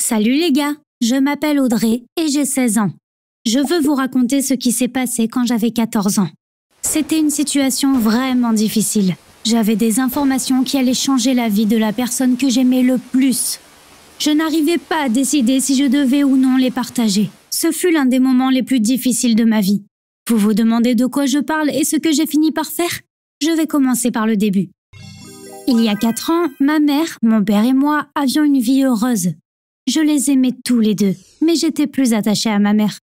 Salut les gars, je m'appelle Audrey et j'ai 16 ans. Je veux vous raconter ce qui s'est passé quand j'avais 14 ans. C'était une situation vraiment difficile. J'avais des informations qui allaient changer la vie de la personne que j'aimais le plus. Je n'arrivais pas à décider si je devais ou non les partager. Ce fut l'un des moments les plus difficiles de ma vie. Vous vous demandez de quoi je parle et ce que j'ai fini par faire? Je vais commencer par le début. Il y a 4 ans, ma mère, mon père et moi avions une vie heureuse. Je les aimais tous les deux, mais j'étais plus attachée à ma mère.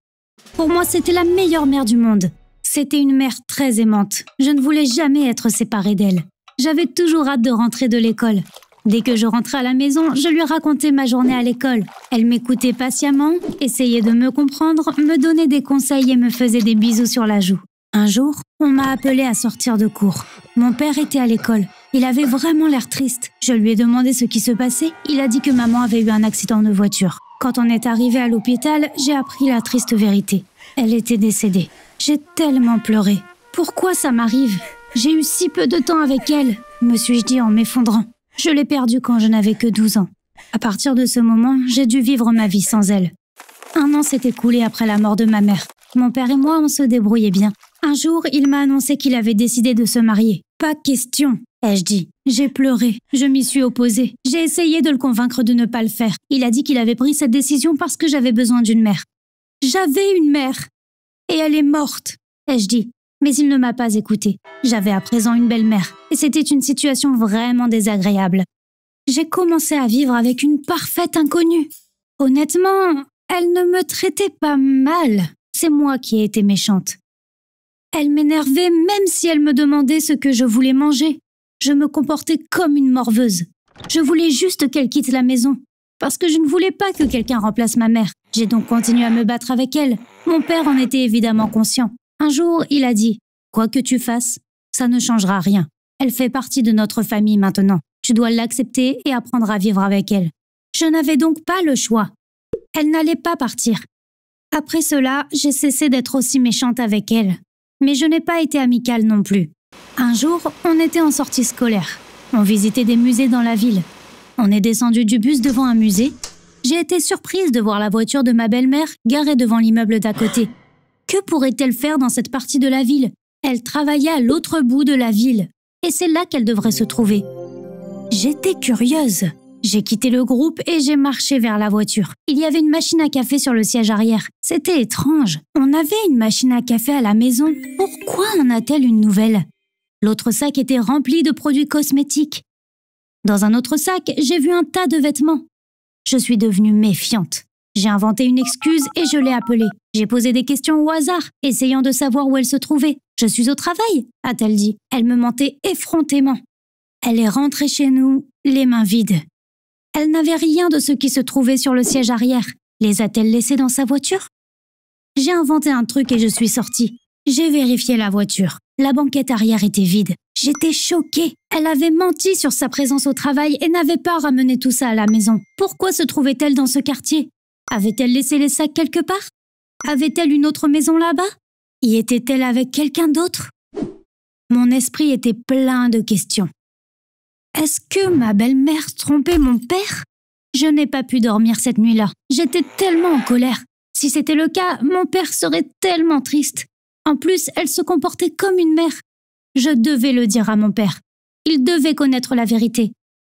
Pour moi, c'était la meilleure mère du monde. C'était une mère très aimante. Je ne voulais jamais être séparée d'elle. J'avais toujours hâte de rentrer de l'école. Dès que je rentrais à la maison, je lui racontais ma journée à l'école. Elle m'écoutait patiemment, essayait de me comprendre, me donnait des conseils et me faisait des bisous sur la joue. Un jour, on m'a appelée à sortir de cours. Mon père était à l'école. Il avait vraiment l'air triste. Je lui ai demandé ce qui se passait. Il a dit que maman avait eu un accident de voiture. Quand on est arrivé à l'hôpital, j'ai appris la triste vérité. Elle était décédée. J'ai tellement pleuré. Pourquoi ça m'arrive? J'ai eu si peu de temps avec elle, me suis-je dit en m'effondrant. Je l'ai perdue quand je n'avais que 12 ans. À partir de ce moment, j'ai dû vivre ma vie sans elle. 1 an s'est écoulé après la mort de ma mère. Mon père et moi, on se débrouillait bien. Un jour, il m'a annoncé qu'il avait décidé de se marier. Pas question, ai-je dit. J'ai pleuré, je m'y suis opposée. J'ai essayé de le convaincre de ne pas le faire. Il a dit qu'il avait pris cette décision parce que j'avais besoin d'une mère. J'avais une mère. Et elle est morte, ai-je dit. Mais il ne m'a pas écoutée. J'avais à présent une belle-mère. Et c'était une situation vraiment désagréable. J'ai commencé à vivre avec une parfaite inconnue. Honnêtement, elle ne me traitait pas mal. C'est moi qui ai été méchante. Elle m'énervait même si elle me demandait ce que je voulais manger. Je me comportais comme une morveuse. Je voulais juste qu'elle quitte la maison, parce que je ne voulais pas que quelqu'un remplace ma mère. J'ai donc continué à me battre avec elle. Mon père en était évidemment conscient. Un jour, il a dit « Quoi que tu fasses, ça ne changera rien. Elle fait partie de notre famille maintenant. Tu dois l'accepter et apprendre à vivre avec elle. » Je n'avais donc pas le choix. Elle n'allait pas partir. Après cela, j'ai cessé d'être aussi méchante avec elle. Mais je n'ai pas été amicale non plus. Un jour, on était en sortie scolaire. On visitait des musées dans la ville. On est descendu du bus devant un musée. J'ai été surprise de voir la voiture de ma belle-mère garée devant l'immeuble d'à côté. Que pourrait-elle faire dans cette partie de la ville? Elle travaillait à l'autre bout de la ville. Et c'est là qu'elle devrait se trouver. J'étais curieuse. J'ai quitté le groupe et j'ai marché vers la voiture. Il y avait une machine à café sur le siège arrière. C'était étrange. On avait une machine à café à la maison. Pourquoi en a-t-elle une nouvelle? L'autre sac était rempli de produits cosmétiques. Dans un autre sac, j'ai vu un tas de vêtements. Je suis devenue méfiante. J'ai inventé une excuse et je l'ai appelée. J'ai posé des questions au hasard, essayant de savoir où elle se trouvait. « Je suis au travail », a-t-elle dit. Elle me mentait effrontément. Elle est rentrée chez nous, les mains vides. Elle n'avait rien de ce qui se trouvait sur le siège arrière. Les a-t-elle laissés dans sa voiture? J'ai inventé un truc et je suis sortie. J'ai vérifié la voiture. La banquette arrière était vide. J'étais choquée. Elle avait menti sur sa présence au travail et n'avait pas ramené tout ça à la maison. Pourquoi se trouvait-elle dans ce quartier? Avait-elle laissé les sacs quelque part? Avait-elle une autre maison là-bas? Y était-elle avec quelqu'un d'autre? Mon esprit était plein de questions. Est-ce que ma belle-mère trompait mon père? Je n'ai pas pu dormir cette nuit-là. J'étais tellement en colère. Si c'était le cas, mon père serait tellement triste. En plus, elle se comportait comme une mère. Je devais le dire à mon père. Il devait connaître la vérité.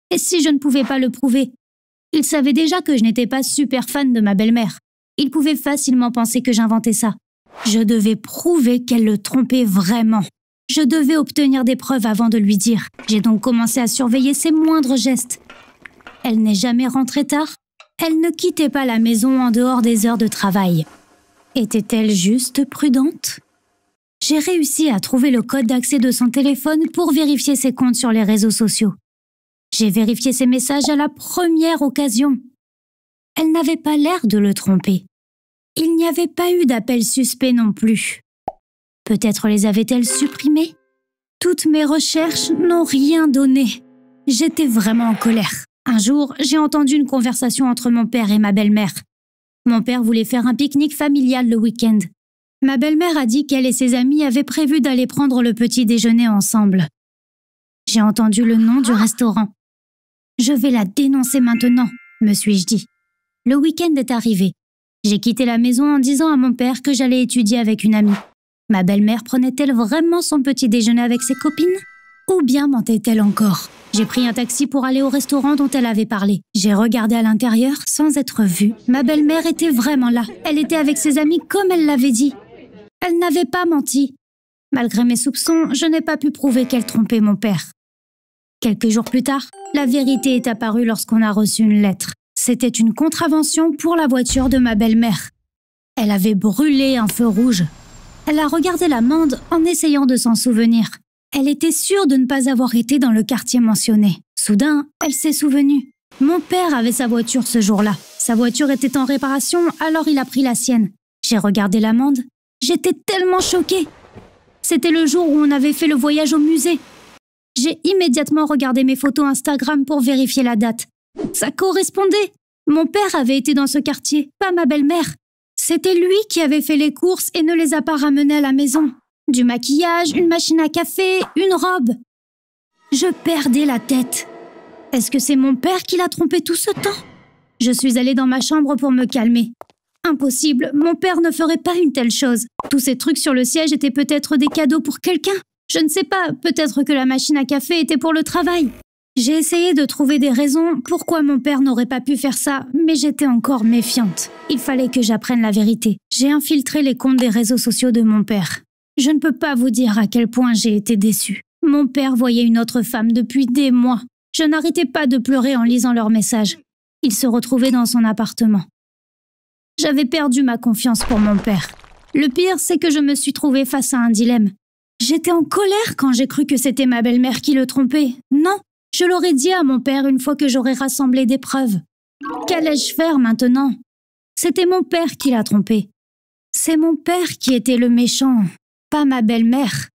Et si je ne pouvais pas le prouver? Il savait déjà que je n'étais pas super fan de ma belle-mère. Il pouvait facilement penser que j'inventais ça. Je devais prouver qu'elle le trompait vraiment. Je devais obtenir des preuves avant de lui dire. J'ai donc commencé à surveiller ses moindres gestes. Elle n'est jamais rentrée tard. Elle ne quittait pas la maison en dehors des heures de travail. Était-elle juste prudente? J'ai réussi à trouver le code d'accès de son téléphone pour vérifier ses comptes sur les réseaux sociaux. J'ai vérifié ses messages à la première occasion. Elle n'avait pas l'air de le tromper. Il n'y avait pas eu d'appel suspect non plus. Peut-être les avait-elle supprimés? Toutes mes recherches n'ont rien donné. J'étais vraiment en colère. Un jour, j'ai entendu une conversation entre mon père et ma belle-mère. Mon père voulait faire un pique-nique familial le week-end. Ma belle-mère a dit qu'elle et ses amis avaient prévu d'aller prendre le petit déjeuner ensemble. J'ai entendu le nom du restaurant. « Je vais la dénoncer maintenant », me suis-je dit. Le week-end est arrivé. J'ai quitté la maison en disant à mon père que j'allais étudier avec une amie. Ma belle-mère prenait-elle vraiment son petit déjeuner avec ses copines? Ou bien mentait-elle encore? J'ai pris un taxi pour aller au restaurant dont elle avait parlé. J'ai regardé à l'intérieur sans être vue. Ma belle-mère était vraiment là. Elle était avec ses amis comme elle l'avait dit. Elle n'avait pas menti. Malgré mes soupçons, je n'ai pas pu prouver qu'elle trompait mon père. Quelques jours plus tard, la vérité est apparue lorsqu'on a reçu une lettre. C'était une contravention pour la voiture de ma belle-mère. Elle avait brûlé un feu rouge. Elle a regardé l'amende en essayant de s'en souvenir. Elle était sûre de ne pas avoir été dans le quartier mentionné. Soudain, elle s'est souvenue. Mon père avait sa voiture ce jour-là. Sa voiture était en réparation, alors il a pris la sienne. J'ai regardé l'amende. J'étais tellement choquée. C'était le jour où on avait fait le voyage au musée. J'ai immédiatement regardé mes photos Instagram pour vérifier la date. Ça correspondait. Mon père avait été dans ce quartier, pas ma belle-mère. C'était lui qui avait fait les courses et ne les a pas ramenées à la maison. Du maquillage, une machine à café, une robe. Je perdais la tête. Est-ce que c'est mon père qui l'a trompé tout ce temps? Je suis allée dans ma chambre pour me calmer. Impossible, mon père ne ferait pas une telle chose. Tous ces trucs sur le siège étaient peut-être des cadeaux pour quelqu'un. Je ne sais pas, peut-être que la machine à café était pour le travail. J'ai essayé de trouver des raisons pourquoi mon père n'aurait pas pu faire ça, mais j'étais encore méfiante. Il fallait que j'apprenne la vérité. J'ai infiltré les comptes des réseaux sociaux de mon père. Je ne peux pas vous dire à quel point j'ai été déçue. Mon père voyait une autre femme depuis des mois. Je n'arrêtais pas de pleurer en lisant leurs messages. Il se retrouvait dans son appartement. J'avais perdu ma confiance pour mon père. Le pire, c'est que je me suis trouvée face à un dilemme. J'étais en colère quand j'ai cru que c'était ma belle-mère qui le trompait. Non, je l'aurais dit à mon père une fois que j'aurais rassemblé des preuves. Qu'allais-je faire maintenant? C'était mon père qui l'a trompé. C'est mon père qui était le méchant, pas ma belle-mère.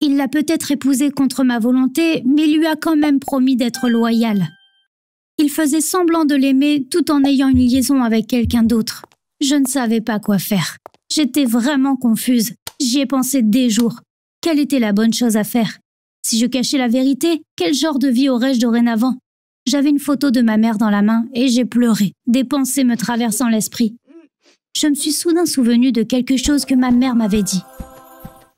Il l'a peut-être épousée contre ma volonté, mais lui a quand même promis d'être loyal. Il faisait semblant de l'aimer tout en ayant une liaison avec quelqu'un d'autre. Je ne savais pas quoi faire. J'étais vraiment confuse. J'y ai pensé des jours. Quelle était la bonne chose à faire? Si je cachais la vérité, quel genre de vie aurais-je dorénavant? J'avais une photo de ma mère dans la main et j'ai pleuré, des pensées me traversant l'esprit. Je me suis soudain souvenue de quelque chose que ma mère m'avait dit.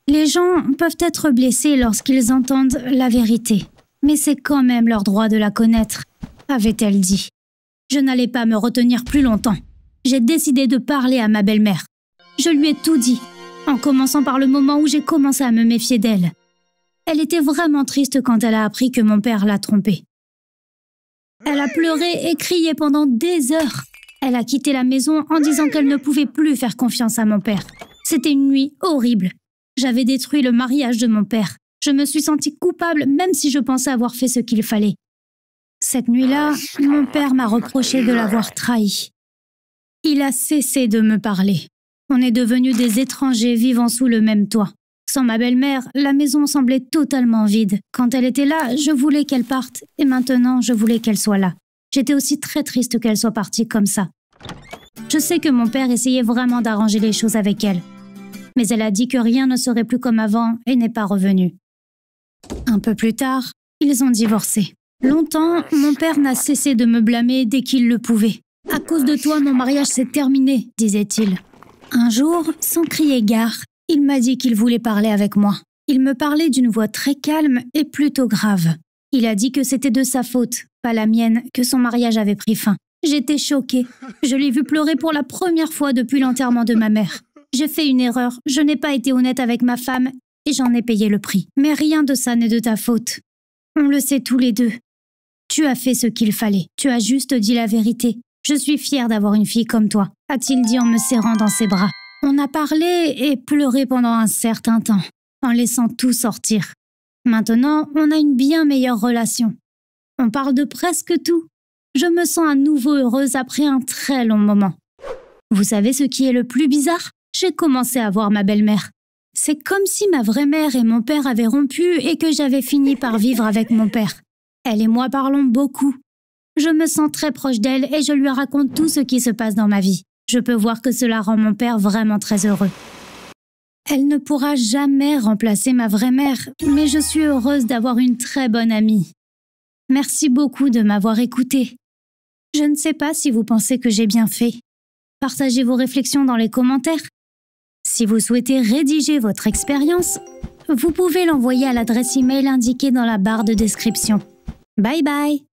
Les gens peuvent être blessés lorsqu'ils entendent la vérité, mais c'est quand même leur droit de la connaître, avait-elle dit. Je n'allais pas me retenir plus longtemps. J'ai décidé de parler à ma belle-mère. Je lui ai tout dit, en commençant par le moment où j'ai commencé à me méfier d'elle. Elle était vraiment triste quand elle a appris que mon père l'a trompée. Elle a pleuré et crié pendant des heures. Elle a quitté la maison en disant qu'elle ne pouvait plus faire confiance à mon père. C'était une nuit horrible. J'avais détruit le mariage de mon père. Je me suis sentie coupable même si je pensais avoir fait ce qu'il fallait. Cette nuit-là, mon père m'a reproché de l'avoir trahi. Il a cessé de me parler. On est devenus des étrangers vivant sous le même toit. Sans ma belle-mère, la maison semblait totalement vide. Quand elle était là, je voulais qu'elle parte, et maintenant, je voulais qu'elle soit là. J'étais aussi très triste qu'elle soit partie comme ça. Je sais que mon père essayait vraiment d'arranger les choses avec elle. Mais elle a dit que rien ne serait plus comme avant et n'est pas revenue. Un peu plus tard, ils ont divorcé. Longtemps, mon père n'a cessé de me blâmer dès qu'il le pouvait. « À cause de toi, mon mariage s'est terminé », disait-il. Un jour, sans crier gare, il m'a dit qu'il voulait parler avec moi. Il me parlait d'une voix très calme et plutôt grave. Il a dit que c'était de sa faute, pas la mienne, que son mariage avait pris fin. J'étais choquée. Je l'ai vu pleurer pour la première fois depuis l'enterrement de ma mère. J'ai fait une erreur, je n'ai pas été honnête avec ma femme et j'en ai payé le prix. Mais rien de ça n'est de ta faute. On le sait tous les deux. Tu as fait ce qu'il fallait. Tu as juste dit la vérité. Je suis fière d'avoir une fille comme toi, a-t-il dit en me serrant dans ses bras. On a parlé et pleuré pendant un certain temps, en laissant tout sortir. Maintenant, on a une bien meilleure relation. On parle de presque tout. Je me sens à nouveau heureuse après un très long moment. Vous savez ce qui est le plus bizarre? J'ai commencé à voir ma belle-mère. C'est comme si ma vraie mère et mon père avaient rompu et que j'avais fini par vivre avec mon père. Elle et moi parlons beaucoup. Je me sens très proche d'elle et je lui raconte tout ce qui se passe dans ma vie. Je peux voir que cela rend mon père vraiment très heureux. Elle ne pourra jamais remplacer ma vraie mère, mais je suis heureuse d'avoir une très bonne amie. Merci beaucoup de m'avoir écoutée. Je ne sais pas si vous pensez que j'ai bien fait. Partagez vos réflexions dans les commentaires. Si vous souhaitez rédiger votre expérience, vous pouvez l'envoyer à l'adresse email indiquée dans la barre de description. Bye bye!